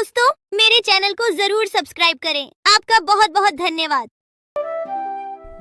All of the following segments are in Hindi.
दोस्तों, मेरे चैनल को जरूर सब्सक्राइब करें। आपका बहुत बहुत धन्यवाद।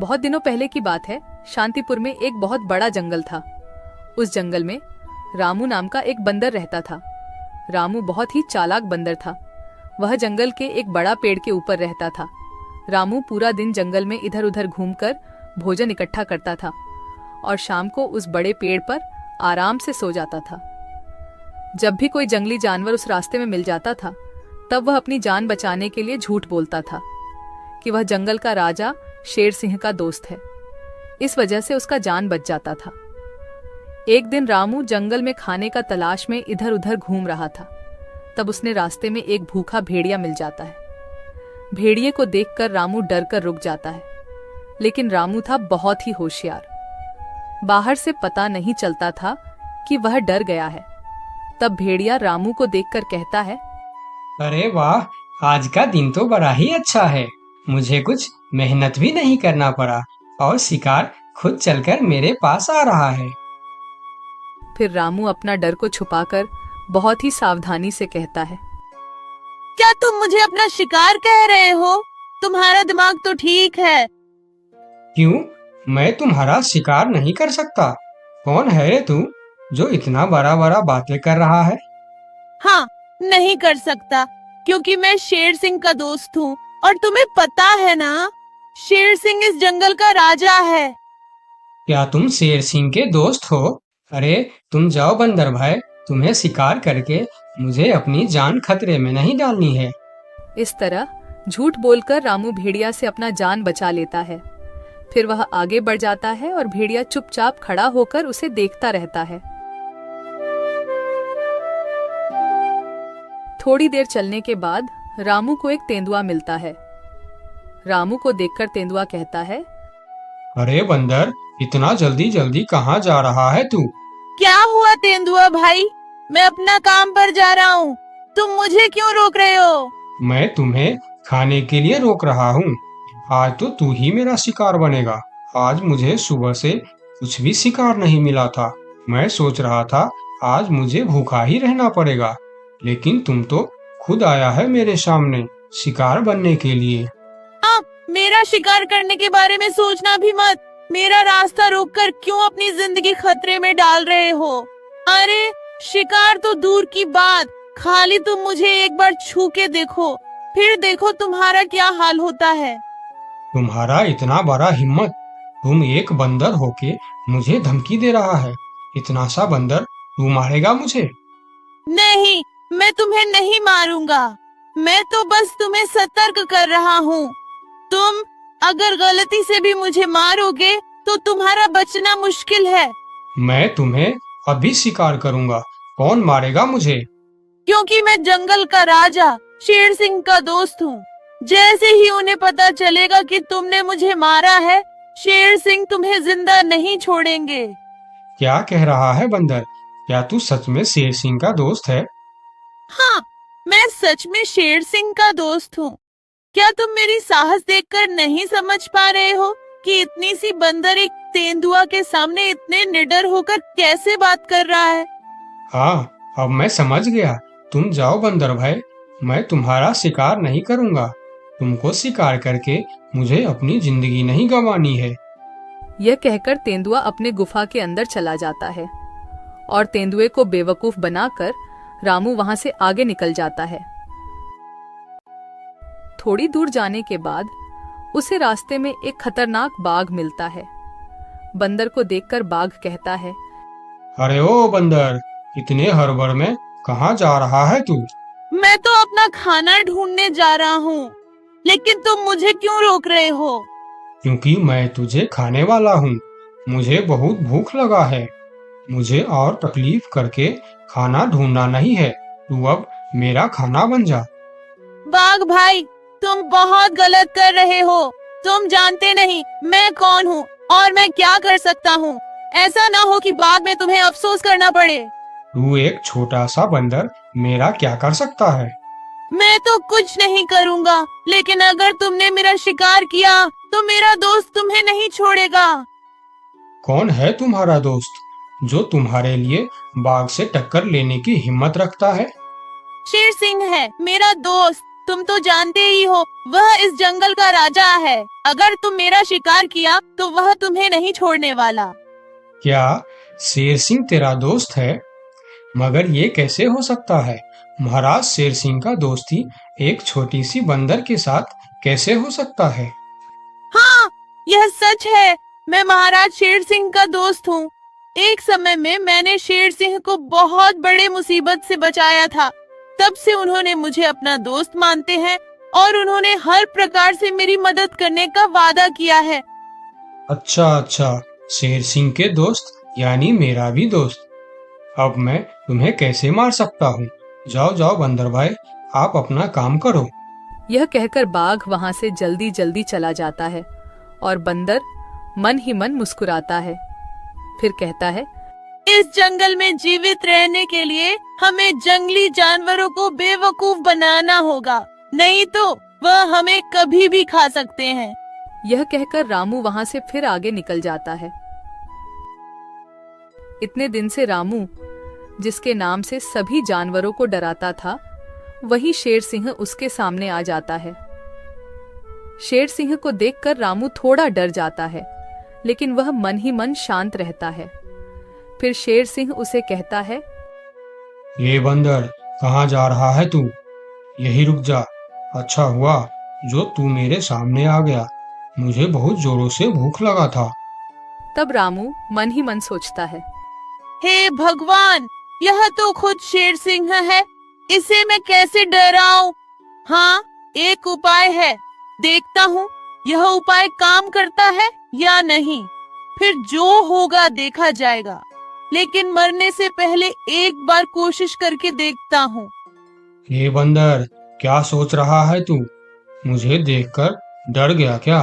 बहुत दिनों पहले की बात है। शांतिपुर में एक बहुत बड़ा जंगल था। उस जंगल में रामू नाम का एक बंदर रहता था। रामू बहुत ही चालाक बंदर था। वह जंगल के एक बड़ा पेड़ के ऊपर रहता था। रामू पूरा दिन जंगल में इधर उधर घूमकर भोजन इकट्ठा करता था और शाम को उस बड़े पेड़ पर आराम से सो जाता था। जब भी कोई जंगली जानवर उस रास्ते में मिल जाता था, तब वह अपनी जान बचाने के लिए झूठ बोलता था कि वह जंगल का राजा शेर सिंह का दोस्त है। इस वजह से उसका जान बच जाता था। एक दिन रामू जंगल में खाने का तलाश में इधर उधर घूम रहा था। तब उसने रास्ते में एक भूखा भेड़िया मिल जाता है। भेड़िए को देखकर रामू डर कर रुक जाता है, लेकिन रामू था बहुत ही होशियार। बाहर से पता नहीं चलता था कि वह डर गया है। तब भेड़िया रामू को देखकर कहता है, अरे वाह, आज का दिन तो बड़ा ही अच्छा है। मुझे कुछ मेहनत भी नहीं करना पड़ा और शिकार खुद चलकर मेरे पास आ रहा है। फिर रामू अपना डर को छुपाकर बहुत ही सावधानी से कहता है, क्या तुम मुझे अपना शिकार कह रहे हो? तुम्हारा दिमाग तो ठीक है। क्यों? मैं तुम्हारा शिकार नहीं कर सकता। कौन है रे तू जो इतना बड़ा बड़ा बातें कर रहा है? हाँ, नहीं कर सकता, क्योंकि मैं शेर सिंह का दोस्त हूँ और तुम्हें पता है ना, शेर सिंह इस जंगल का राजा है। क्या तुम शेर सिंह के दोस्त हो? अरे तुम जाओ बंदर भाई, तुम्हें शिकार करके मुझे अपनी जान खतरे में नहीं डालनी है। इस तरह झूठ बोलकर रामू भेड़िया से अपना जान बचा लेता है। फिर वह आगे बढ़ जाता है और भेड़िया चुपचाप खड़ा होकर उसे देखता रहता है। थोड़ी देर चलने के बाद रामू को एक तेंदुआ मिलता है। रामू को देखकर तेंदुआ कहता है, अरे बंदर, इतना जल्दी जल्दी कहाँ जा रहा है तू? क्या हुआ तेंदुआ भाई? मैं अपना काम पर जा रहा हूँ, तुम मुझे क्यों रोक रहे हो? मैं तुम्हें खाने के लिए रोक रहा हूँ। आज तो तू ही मेरा शिकार बनेगा। आज मुझे सुबह से कुछ भी शिकार नहीं मिला था। मैं सोच रहा था आज मुझे भूखा ही रहना पड़ेगा, लेकिन तुम तो खुद आया है मेरे सामने शिकार बनने के लिए। मेरा शिकार करने के बारे में सोचना भी मत। मेरा रास्ता रोककर क्यों अपनी जिंदगी खतरे में डाल रहे हो? अरे शिकार तो दूर की बात, खाली तुम मुझे एक बार छू के देखो, फिर देखो तुम्हारा क्या हाल होता है। तुम्हारा इतना बड़ा हिम्मत! तुम एक बंदर होके मुझे धमकी दे रहा है। इतना सा बंदर तू मारेगा मुझे? नहीं, मैं तुम्हें नहीं मारूंगा। मैं तो बस तुम्हें सतर्क कर रहा हूँ। तुम अगर गलती से भी मुझे मारोगे तो तुम्हारा बचना मुश्किल है। मैं तुम्हें अभी शिकार करूंगा। कौन मारेगा मुझे? क्योंकि मैं जंगल का राजा शेर सिंह का दोस्त हूँ। जैसे ही उन्हें पता चलेगा कि तुमने मुझे मारा है, शेर सिंह तुम्हें जिंदा नहीं छोड़ेंगे। क्या कह रहा है बंदर? क्या तू सच में शेर सिंह का दोस्त है? हाँ, मैं सच में शेर सिंह का दोस्त हूँ। क्या तुम मेरी साहस देखकर नहीं समझ पा रहे हो कि इतनी सी बंदर एक तेंदुआ के सामने इतने निडर होकर कैसे बात कर रहा है? हाँ, अब मैं समझ गया। तुम जाओ बंदर भाई, मैं तुम्हारा शिकार नहीं करूंगा। तुमको शिकार करके मुझे अपनी जिंदगी नहीं गंवानी है। यह कहकर तेंदुआ अपने गुफा के अंदर चला जाता है और तेंदुए को बेवकूफ बनाकर रामू वहां से आगे निकल जाता है। थोड़ी दूर जाने के बाद उसे रास्ते में एक खतरनाक बाघ मिलता है। बंदर को देखकर बाघ कहता है, अरे ओ बंदर, इतने हड़बड़ में कहाँ जा रहा है तू? मैं तो अपना खाना ढूंढने जा रहा हूँ, लेकिन तुम मुझे क्यों रोक रहे हो? क्योंकि मैं तुझे खाने वाला हूँ। मुझे बहुत भूख लगा है। मुझे और तकलीफ करके खाना ढूंढना नहीं है। तू अब मेरा खाना बन जा। बाघ भाई, तुम बहुत गलत कर रहे हो। तुम जानते नहीं मैं कौन हूँ और मैं क्या कर सकता हूँ। ऐसा ना हो कि बाद में तुम्हें अफसोस करना पड़े। तू एक छोटा सा बंदर मेरा क्या कर सकता है? मैं तो कुछ नहीं करूँगा, लेकिन अगर तुमने मेरा शिकार किया तो मेरा दोस्त तुम्हें नहीं छोड़ेगा। कौन है तुम्हारा दोस्त जो तुम्हारे लिए बाघ से टक्कर लेने की हिम्मत रखता है? शेर सिंह है मेरा दोस्त। तुम तो जानते ही हो वह इस जंगल का राजा है। अगर तुम मेरा शिकार किया तो वह तुम्हें नहीं छोड़ने वाला। क्या शेर सिंह तेरा दोस्त है? मगर ये कैसे हो सकता है? महाराज शेर सिंह का दोस्ती एक छोटी सी बंदर के साथ कैसे हो सकता है? हाँ, यह सच है। मैं महाराज शेर सिंह का दोस्त हूँ। एक समय में मैंने शेर सिंह को बहुत बड़े मुसीबत से बचाया था। तब से उन्होंने मुझे अपना दोस्त मानते हैं और उन्होंने हर प्रकार से मेरी मदद करने का वादा किया है। अच्छा अच्छा, शेर सिंह के दोस्त यानी मेरा भी दोस्त। अब मैं तुम्हें कैसे मार सकता हूँ? जाओ जाओ बंदर भाई, आप अपना काम करो। यह कहकर बाघ वहां से जल्दी जल्दी चला जाता है और बंदर मन ही मन मुस्कुराता है। फिर कहता है, इस जंगल में जीवित रहने के लिए हमें जंगली जानवरों को बेवकूफ बनाना होगा, नहीं तो वह हमें कभी भी खा सकते हैं। यह कहकर रामू वहां से फिर आगे निकल जाता है। इतने दिन से रामू, जिसके नाम से सभी जानवरों को डराता था, वही शेर सिंह उसके सामने आ जाता है। शेर सिंह को देखकर रामू थोड़ा डर जाता है, लेकिन वह मन ही मन शांत रहता है। फिर शेर सिंह उसे कहता है, ये बंदर, कहाँ जा रहा है तू? यही रुक जा। अच्छा हुआ जो तू मेरे सामने आ गया, मुझे बहुत जोरों से भूख लगा था। तब रामू मन ही मन सोचता है, हे भगवान, यह तो खुद शेर सिंह है, इसे मैं कैसे डराऊं? हाँ, एक उपाय है, देखता हूँ यह उपाय काम करता है या नहीं। फिर जो होगा देखा जाएगा, लेकिन मरने से पहले एक बार कोशिश करके देखता हूँ। ये बंदर, क्या सोच रहा है तू? मुझे देखकर डर गया क्या?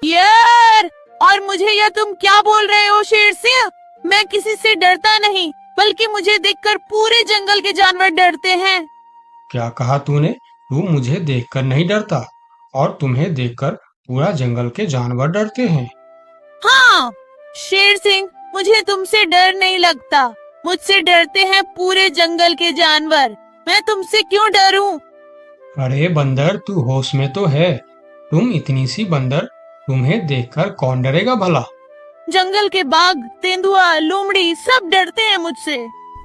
यार, और मुझे यह तुम क्या बोल रहे हो शेर सिंह? मैं किसी से डरता नहीं, बल्कि मुझे देखकर पूरे जंगल के जानवर डरते हैं। क्या कहा तूने? तू मुझे देखकर नहीं डरता और तुम्हें देखकर पूरा जंगल के जानवर डरते हैं? हाँ शेर सिंह, मुझे तुमसे डर नहीं लगता, मुझसे डरते हैं पूरे जंगल के जानवर। मैं तुमसे क्यों डरूं? अरे बंदर, तू होश में तो है? तुम इतनी सी बंदर, तुम्हें देखकर कौन डरेगा भला? जंगल के बाघ, तेंदुआ, लोमड़ी सब डरते हैं मुझसे।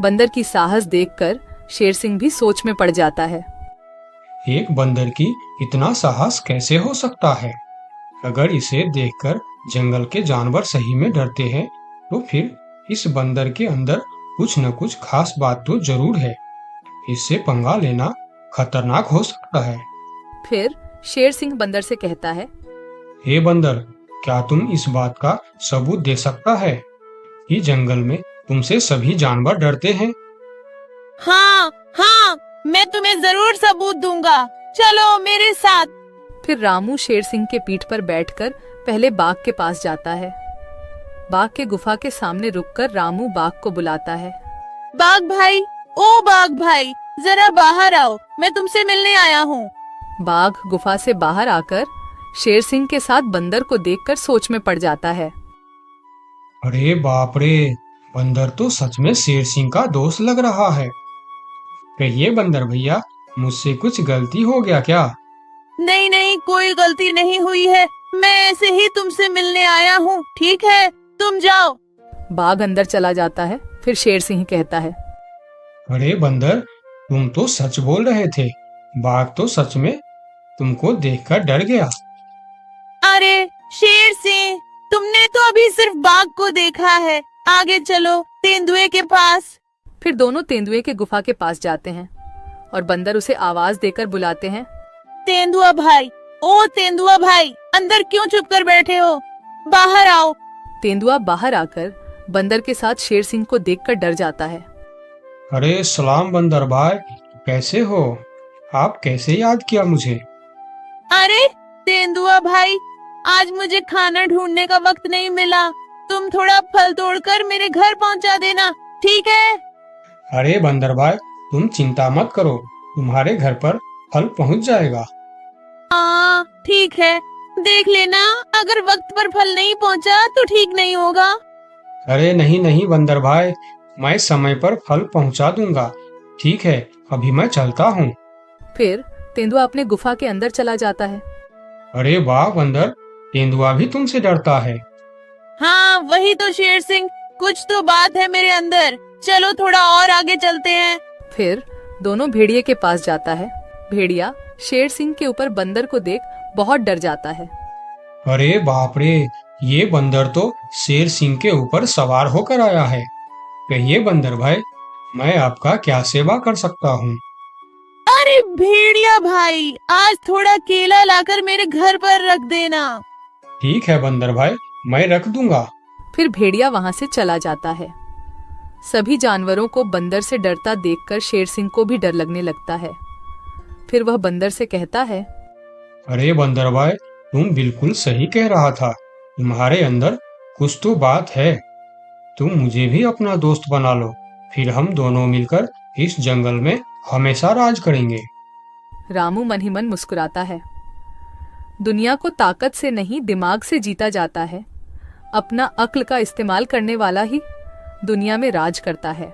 बंदर की साहस देखकर शेर सिंह भी सोच में पड़ जाता है। एक बंदर की इतना साहस कैसे हो सकता है? अगर इसे देखकर जंगल के जानवर सही में डरते हैं, तो फिर इस बंदर के अंदर कुछ न कुछ खास बात तो जरूर है। इससे पंगा लेना खतरनाक हो सकता है। फिर शेर सिंह बंदर से कहता है, हे बंदर, क्या तुम इस बात का सबूत दे सकता है कि जंगल में तुमसे सभी जानवर डरते हैं? हाँ हाँ, मैं तुम्हें जरूर सबूत दूंगा, चलो मेरे साथ। फिर रामू शेर सिंह के पीठ पर बैठकर पहले बाघ के पास जाता है। बाघ के गुफा के सामने रुककर रामू बाघ को बुलाता है। बाघ भाई, ओ बाघ भाई, जरा बाहर आओ, मैं तुमसे मिलने आया हूँ। बाघ गुफा से बाहर आकर शेर सिंह के साथ बंदर को देखकर सोच में पड़ जाता है। अरे बाप रे, बंदर तो सच में शेर सिंह का दोस्त लग रहा है। कहिए बंदर भैया, मुझसे कुछ गलती हो गया क्या? नहीं नहीं, कोई गलती नहीं हुई है, मैं ऐसे ही तुमसे मिलने आया हूँ। ठीक है, तुम जाओ। बाघ अंदर चला जाता है। फिर शेर सिंह कहता है, अरे बंदर, तुम तो सच बोल रहे थे। बाघ तो सच में तुमको देखकर डर गया। अरे शेर सिंह, तुमने तो अभी सिर्फ बाघ को देखा है, आगे चलो तेंदुए के पास। फिर दोनों तेंदुए के गुफा के पास जाते हैं और बंदर उसे आवाज देकर बुलाते हैं। तेंदुआ भाई, ओ तेंदुआ भाई, अंदर क्यों चुप कर बैठे हो? बाहर आओ। तेंदुआ बाहर आकर बंदर के साथ शेर सिंह को देखकर डर जाता है। अरे सलाम बंदर भाई, कैसे हो? आप कैसे याद किया मुझे? अरे तेंदुआ भाई, आज मुझे खाना ढूंढने का वक्त नहीं मिला, तुम थोड़ा फल तोड़कर मेरे घर पहुंचा देना, ठीक है? अरे बंदर भाई, तुम चिंता मत करो, तुम्हारे घर पर फल पहुंच जाएगा। हाँ ठीक है, देख लेना, अगर वक्त पर फल नहीं पहुंचा तो ठीक नहीं होगा। अरे नहीं नहीं बंदर भाई, मैं समय पर फल पहुंचा दूंगा। ठीक है, अभी मैं चलता हूँ। फिर तेंदुआ अपने गुफा के अंदर चला जाता है। अरे वाह बंदर, तेंदुआ भी तुमसे डरता है। हाँ वही तो शेर सिंह, कुछ तो बात है मेरे अंदर। चलो थोड़ा और आगे चलते हैं। फिर दोनों भेड़िए के पास जाता है। भेड़िया शेर सिंह के ऊपर बंदर को देख बहुत डर जाता है। अरे बाप रे, ये बंदर तो शेर सिंह के ऊपर सवार होकर आया है। कहिए बंदर भाई, मैं आपका क्या सेवा कर सकता हूँ? अरे भेड़िया भाई, आज थोड़ा केला लाकर मेरे घर पर रख देना। ठीक है बंदर भाई, मैं रख दूंगा। फिर भेड़िया वहां से चला जाता है। सभी जानवरों को बंदर से डरता देखकर शेर सिंह को भी डर लगने लगता है। फिर वह बंदर से कहता है, अरे बंदर भाई, तुम बिल्कुल सही कह रहा था। तुम्हारे अंदर कुछ तो बात है। तुम मुझे भी अपना दोस्त बना लो, फिर हम दोनों मिलकर इस जंगल में हमेशा राज करेंगे। रामू मन ही मन मुस्कुराता है। दुनिया को ताकत से नहीं दिमाग से जीता जाता है। अपना अक्ल का इस्तेमाल करने वाला ही दुनिया में राज करता है।